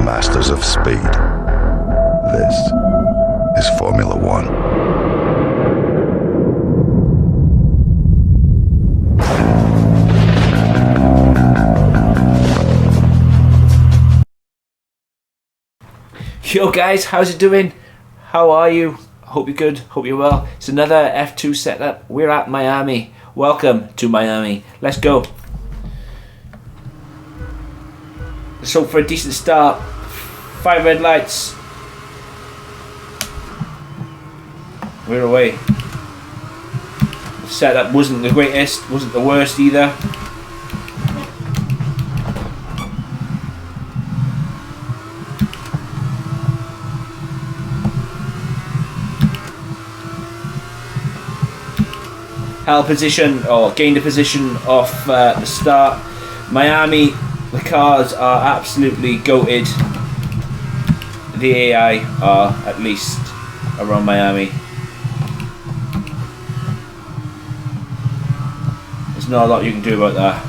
masters of speed. This is Formula One. Yo guys, how's it doing? How are you? Hope you're good, hope you're well. It's another F2 setup. We're at Miami. Welcome to Miami. Let's go. Let's hope for a decent start. 5 red lights. We're away. The setup wasn't the greatest, wasn't the worst either. Held position or gained a position off the start. Miami, the cars are absolutely goated. The AI are, at least around Miami. There's not a lot you can do about that.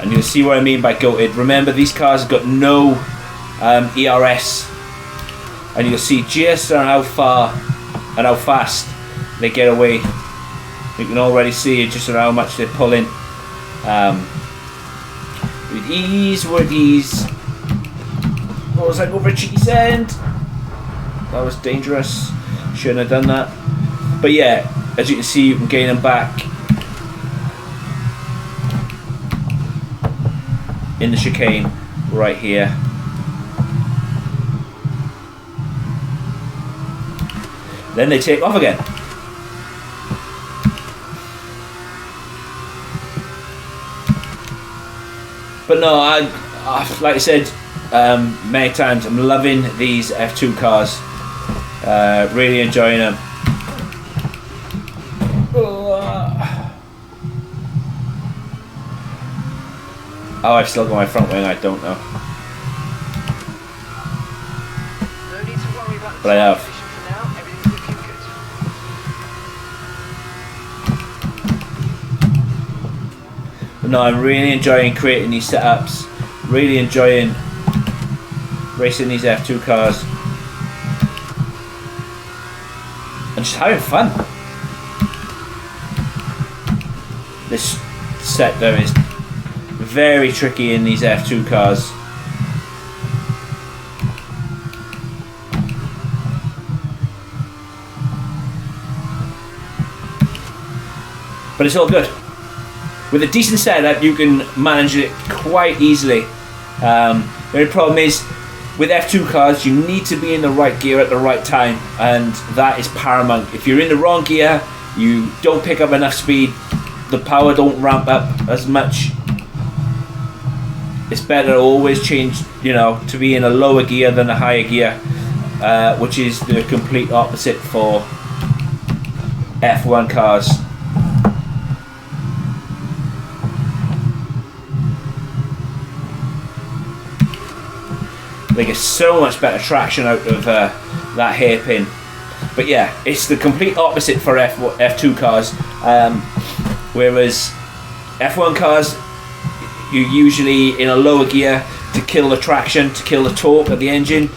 And you'll see what I mean by goated. Remember, these cars have got no ERS. And you'll see just on how far and how fast they get away. You can already see just how much they're pulling. With ease. What was that, over a cheeky send? That was dangerous. Shouldn't have done that. But yeah, as you can see, you can gain them back in the chicane right here. Then they take off again. But no, like I said many times, I'm loving these F2 cars. Really enjoying them. Oh, I've still got my front wing, I don't know. No need to worry about the But I have. position for now. Everything's looking good. But no, I'm really enjoying creating these setups. Really enjoying racing these F2 cars. And just having fun. This set though is very tricky in these F2 cars. But it's all good. With a decent setup, you can manage it quite easily. The only problem is, with F2 cars, you need to be in the right gear at the right time, and that is paramount. If you're in the wrong gear, you don't pick up enough speed, the power don't ramp up as much. It's better to always change, to be in a lower gear than a higher gear, which is the complete opposite for F1 cars. They get so much better traction out of that hairpin. But yeah, it's the complete opposite for F2 cars. Whereas F1 cars, you're usually in a lower gear to kill the traction, to kill the torque of the engine.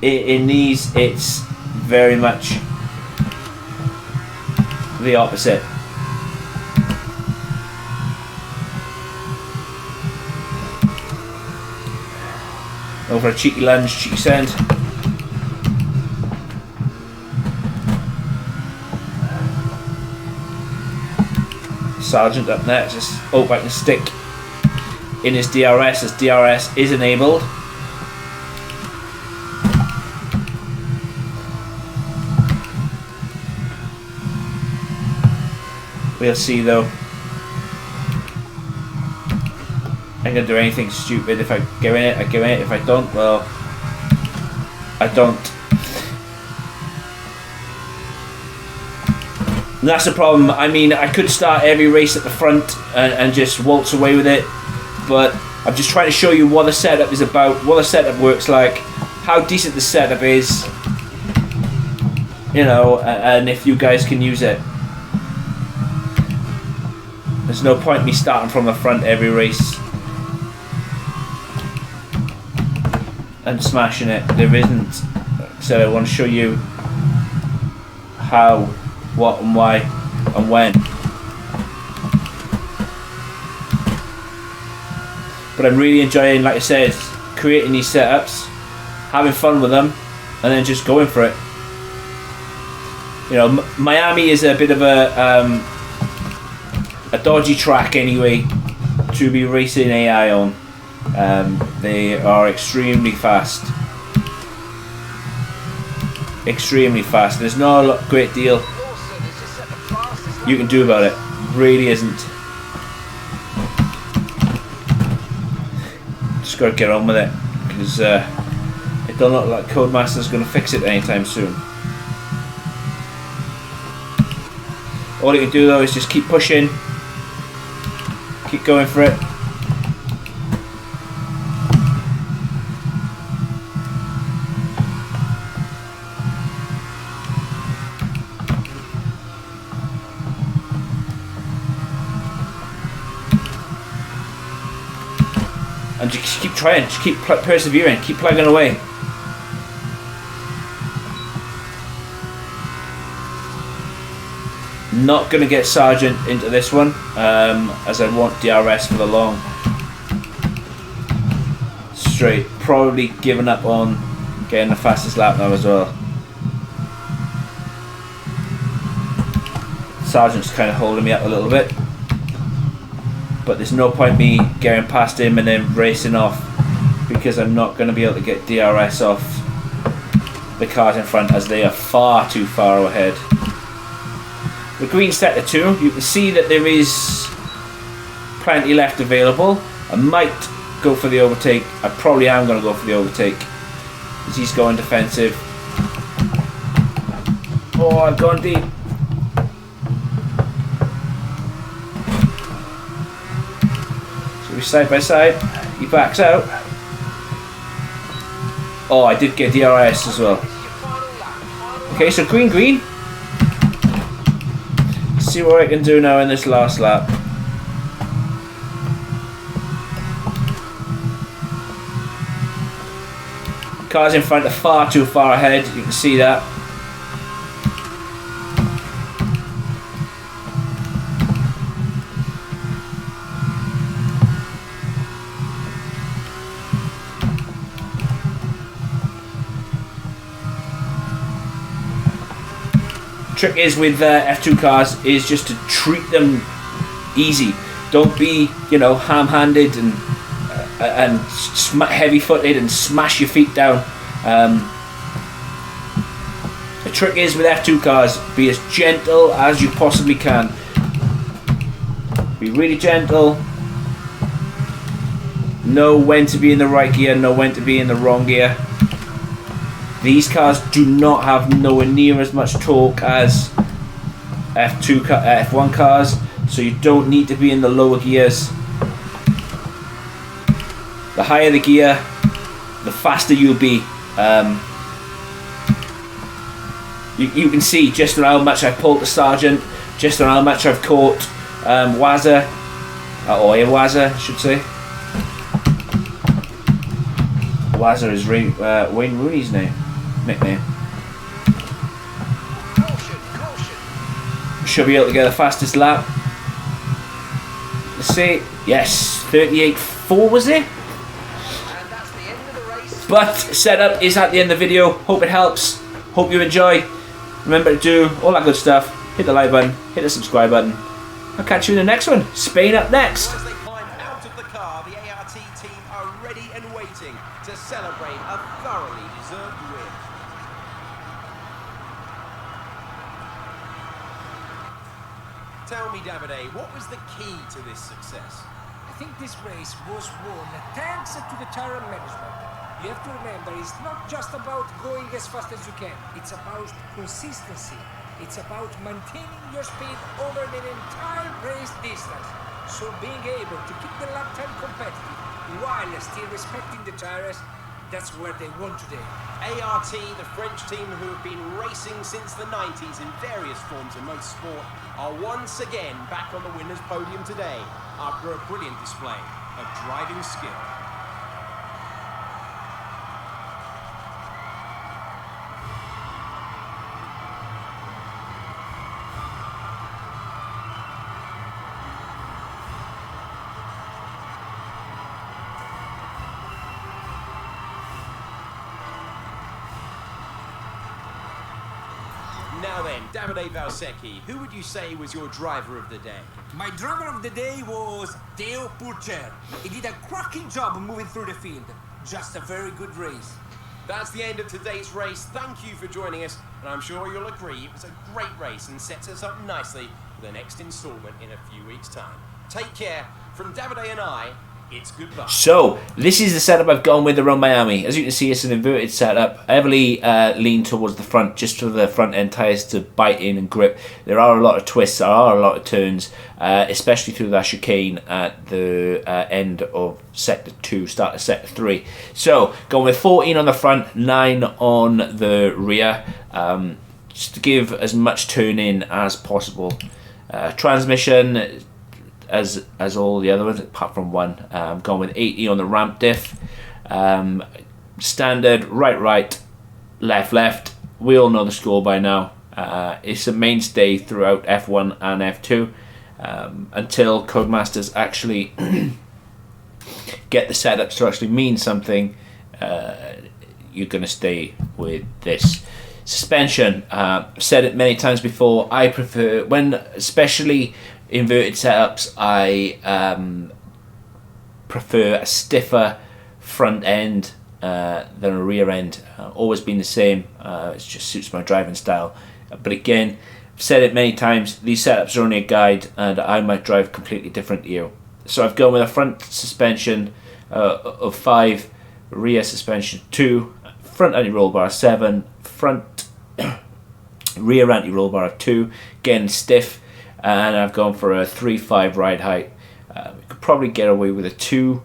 In these, it's very much the opposite. Over a cheeky lunge, cheeky send. Sergeant up next. Just hope I can stick in his DRS as DRS is enabled. We'll see though. I ain't gonna do anything stupid. If I go in it, I go in it. If I don't, well, I don't. And that's the problem. I mean, I could start every race at the front and just waltz away with it, but I'm just trying to show you what the setup is about, what the setup works like, how decent the setup is, and if you guys can use it. There's no point me starting from the front every race. and smashing it. There isn't. So I want to show you how, what, and why, and when. But I'm really enjoying, like I said, creating these setups, having fun with them, and then just going for it. You know, Miami is a bit of a dodgy track anyway to be racing AI on. They are extremely fast. Extremely fast. There's not a great deal you can do about it. Really isn't. Just gotta get on with it, because it don't look like Codemaster's gonna fix it anytime soon. All you can do though is just keep pushing, keep going for it. And just keep trying, just keep persevering, keep plugging away. Not going to get Sergeant into this one, as I want DRS for the long straight. Probably giving up on getting the fastest lap now as well. Sergeant's kind of holding me up a little bit, but there's no point me getting past him and then racing off, because I'm not going to be able to get DRS off the cars in front, as they are far too far ahead. The green sector 2, you can see that there is plenty left available. I might go for the overtake. I probably am going to go for the overtake, because he's going defensive. Oh, I've gone deep. So we're side by side. He backs out. Oh, I did get DRS as well. Okay, so green. See what I can do now in this last lap. Cars in front are far too far ahead, you can see that. Trick is with F2 cars is just to treat them easy. Don't be, you know, ham-handed and heavy-footed and smash your feet down. The trick is with F2 cars, be as gentle as you possibly can. Be really gentle. Know when to be in the right gear, know when to be in the wrong gear. These cars do not have nowhere near as much torque as F1 cars, so you don't need to be in the lower gears. The higher the gear, the faster you'll be. You can see just on how much I've pulled the Sergeant, just on how much I've caught Wazza, or Wazza, I should say. Wazza is Wayne Rooney's nickname. Should be able to get the fastest lap. Let's see. Yes, 38.4 was it? But setup is at the end of the video. Hope it helps. Hope you enjoy. Remember to do all that good stuff. Hit the like button. Hit the subscribe button. I'll catch you in the next one. Spain up next. As they climb out of the car, the ART team are ready and waiting to celebrate a thoroughly deserved win. Tell me, Davide, what was the key to this success? I think this race was won thanks to the tire management. You have to remember, it's not just about going as fast as you can. It's about consistency. It's about maintaining your speed over the entire race distance. So being able to keep the lap time competitive while still respecting the tires, that's where they won today. ART, the French team who have been racing since the 90s in various forms of motorsport, are once again back on the winner's podium today after a brilliant display of driving skill. Now then, Davide Valsecchi, who would you say was your driver of the day? My driver of the day was Theo Purcher. He did a cracking job moving through the field. Just a very good race. That's the end of today's race. Thank you for joining us, and I'm sure you'll agree it was a great race and sets us up nicely for the next instalment in a few weeks' time. Take care. From Davide and I, it's goodbye. So, this is the setup I've gone with around Miami. As you can see, it's an inverted setup. I heavily lean towards the front, just for the front end tyres to bite in and grip. There are a lot of twists, there are a lot of turns, especially through that chicane at the end of Sector 2, start of Sector 3. So, going with 14 on the front, 9 on the rear, just to give as much turn in as possible. Transmission, as all the other ones, apart from one. Gone with 80 on the ramp diff. Standard, right, left. We all know the score by now. It's a mainstay throughout F1 and F2 until Codemasters actually get the setups to actually mean something. You're going to stay with this. Suspension, I've said it many times before, I prefer, when especially inverted setups, I prefer a stiffer front end than a rear end. Always been the same, it just suits my driving style. But again, I've said it many times, these setups are only a guide and I might drive completely different to you. So I've gone with a front suspension of 5, rear suspension 2, front anti-roll bar 7, front rear anti-roll bar of 2, again stiff, and I've gone for a 3.5 ride height. You could probably get away with a 2,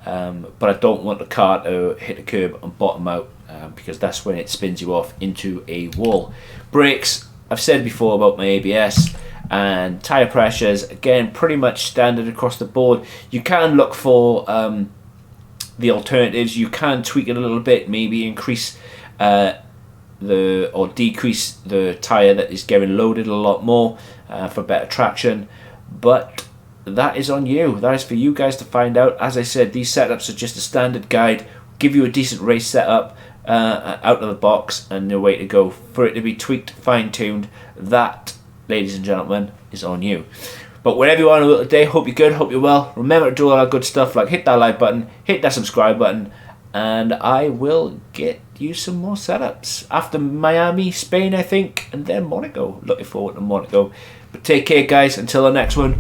but I don't want the car to hit the curb and bottom out because that's when it spins you off into a wall. Brakes, I've said before about my ABS, and tyre pressures, again pretty much standard across the board. You can look for the alternatives. You can tweak it a little bit, maybe increase or decrease the tyre that is getting loaded a lot more for better traction, but that is on you. That is for you guys to find out. As I said, these setups are just a standard guide, give you a decent race setup out of the box and the way to go. For it to be tweaked, fine-tuned, that, ladies and gentlemen, is on you. But wherever you are in a little day, hope you're good, hope you're well. Remember to do all that good stuff, like hit that like button, hit that subscribe button, and I will get you some more setups after Miami, Spain, I think, and then Monaco. Looking forward to Monaco. But take care, guys. Until the next one.